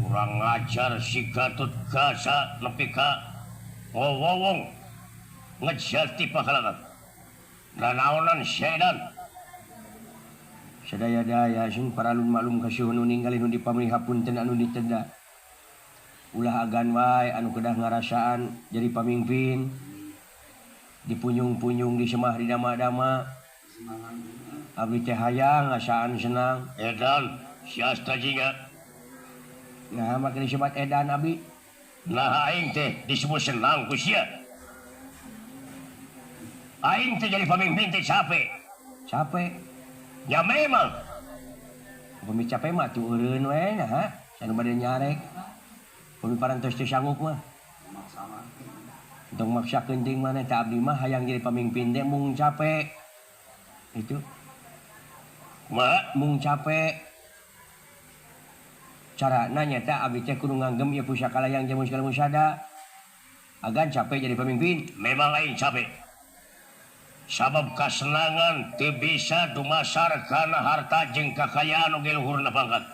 kurang ngajar si Gatut Kaca nepi ka wowong ngejati pakalangan nanaonan sedan sadaya-daya sing paralun malum kasuhun nu ningali nu dipamiliha punten anu ditenda ulah agan wae anu kedah ngarasaan jadi pamimpin dipunyung-punyung disemah di dama-dama abdi teh hayang ngasaan senang edan siasta jiga nah makin disebut edan abdi nah aing teh disebut senang ku sia aing teh jadi pamimpin teh capek ya memang pemimpin capek mah tuh eureun we nah sanu bade nyarek pemimparan tos teu sanggup mah untuk maksakeun ting maneh teh abdi mah hayang jadi pamimpin teh mung capek itu mung capek carana nyata abdi teh kudu nganggem ieu pusaka layang jamun segala musada agan capek jadi pemimpin memang lain capek sabab kasenangan teu bisa dumasar kana harta jeung kakayaan oge luhurna pangkat